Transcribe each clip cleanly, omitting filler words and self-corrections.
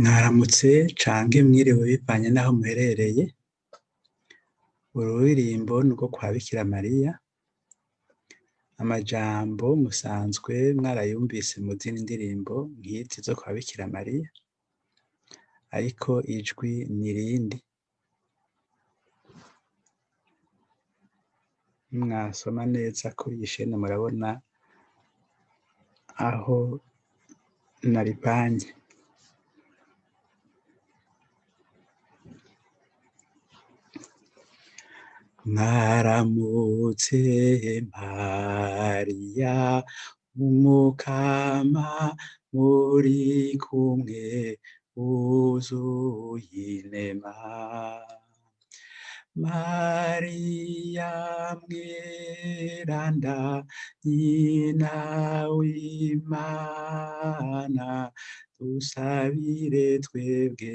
Mwaramutse cange mwiriwe bivanye n'aho muherereye. Ururirimbo ni urwo kwa Bikira Mariya. Amajambo musanzwe mwarayumvise mu zindi ndirimbo nk'izi zo kwa Bikira Mariya, ariko ijwi ni irindi. Mwasoma neza kuri iyi shene murabona aho naripanye. Mwaramutse Mariya, umukama muri kumwe wuzuye inema. Mariya mweranda, nyina w'Imana, dusabire twebwe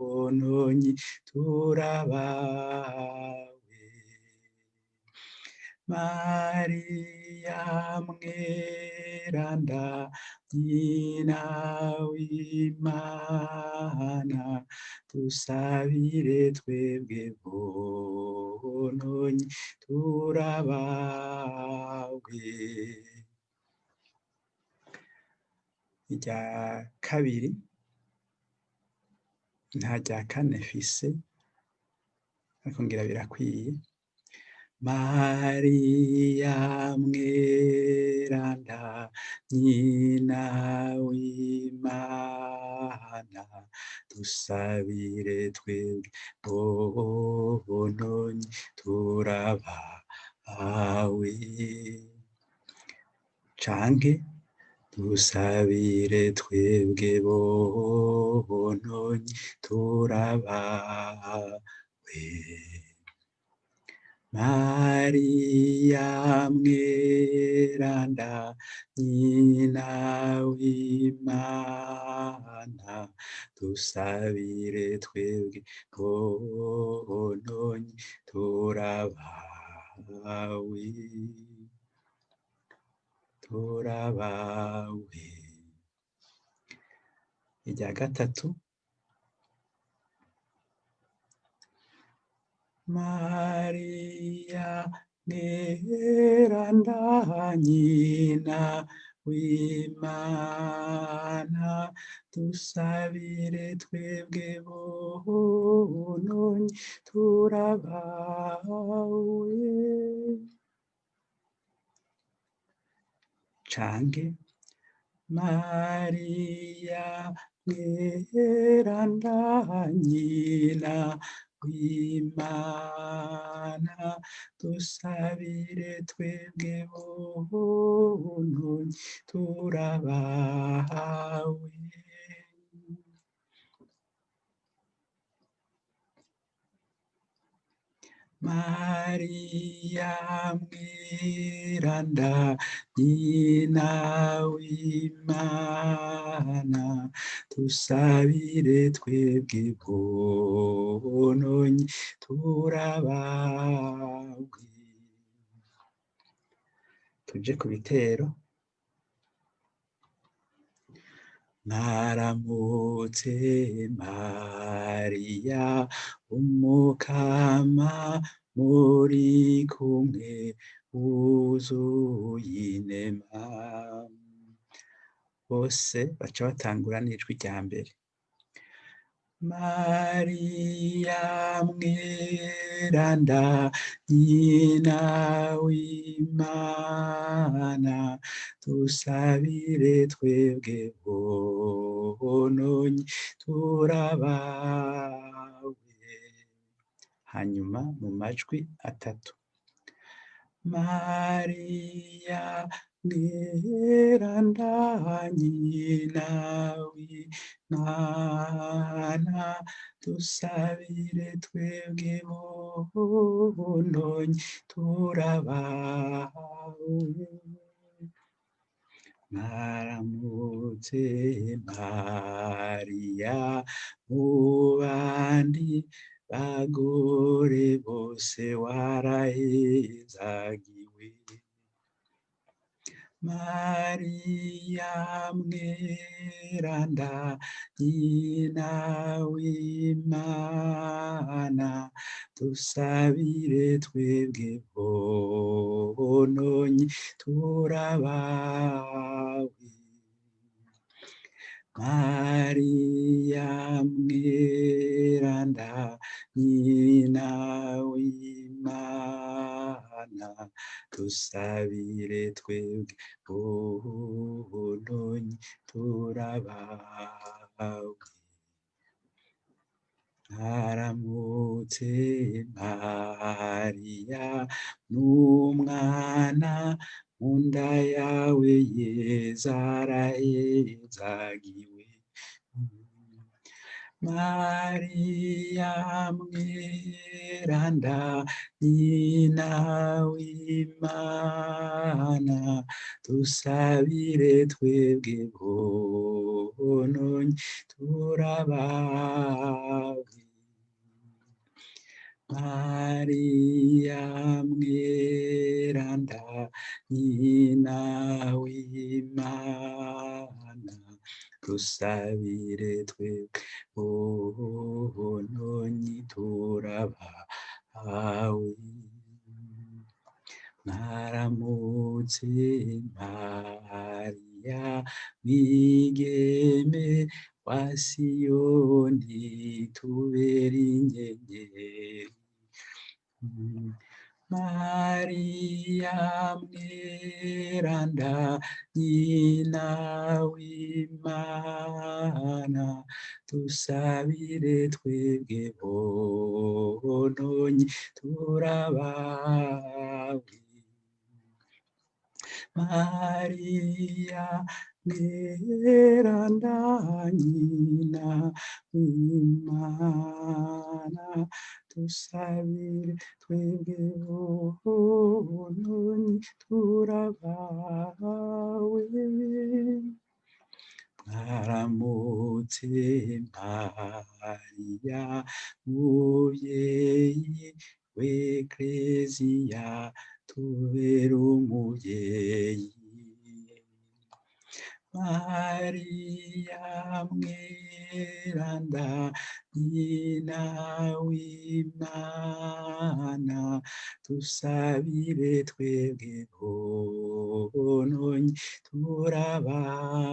bononyi turabawe. Mariya mweranda, nyina w'Imana, dusabire twebwe bononyi turabawe. Irya kabiri nta rya kane mfise, ariko ngira birakwiye. Mariya mweranda, nyina w'Imana, dusabire twebwe bononyi turabawe. Canke dusabire twebwe bononyi turabawe. Mariya mweranda, nyina w'Imana, dusabire twebwe bononyi turabawe. Turabawe. Irya gatatu. Mariya mweranda, nyina w'Imana, dusabire twebwe bononyi turabawe. Cange Mariya mweranda, nyina w'Imana, dusabire twebwe bononyi turabawe. Mariya mweranda, nyina w'Imana, dusabire twebwe bononyi turabawe. Tuje ku bitero. Mwaramutse Mariya, umukama muri kumwe wuzuye inema. Bose baca batangura n'ijwi rya mbere. Mariya mweranda, nyina w'Imana, dusabire twebwe bononyi turabawe. Hanyuma mu majwi atatu. Mariya mweranda, nyina w'Imana, dusabire twebwe bononyi turabawe. Mwaramutse Mariya, mu bandi bagore bose warahezagiwe. Mariya mweranda nyina w'Imana dusabire twebwe bononye turabawe. Mariya mweranda nyina w'Imana dusabire twebwe bononye turabawe. Mwaramutse Mariya n'umwana mu nda yawe Yezu arahezagiwe. Mariya mweranda nyina w'Imana dusabire twebwe bononye turabawe. Mariya mweranda nyina w'Imana dusabire twebwe bononye turabawe. Mwaramutse Mariya mwigeme wa Siyoni tubere inyenyeri. Mariya mweranda nyina w'Imana dusabire twebwe bononye turabawe. Mariya mweranda nyina w'Imana dusabire twebwe bononye turabawe. Mwaramutse Mariya muvyeyi w'Ekleziya tubere umuvyeyi. Mariya mweranda nyina w'Imana dusabire twebwe bononye turabawe.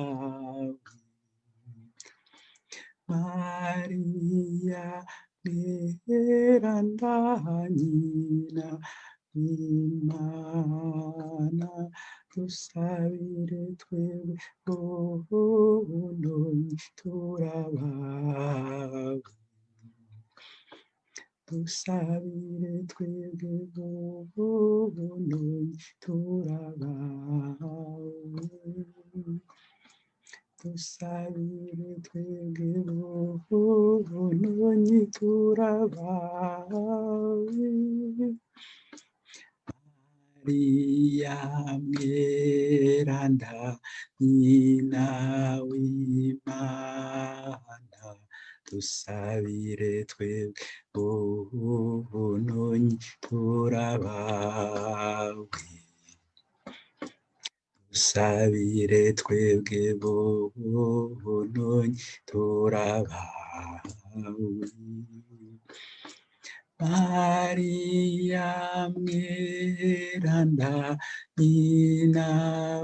Mariya mweranda nyina w'Imana dusabire twebwe bononye turabawe. Dusabire twebwe bononye turabawe. Dusabire twebwe bononye turabawe. Mariya mweranda nyina w'Imana dusabire twebwe bononye turabawe. Dusabire twebwe bononye turabawe. Mariya mweranda nyina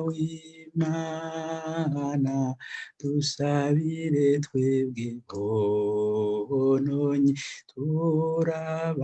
w'Imana dusabire twebwe bononye turabawe.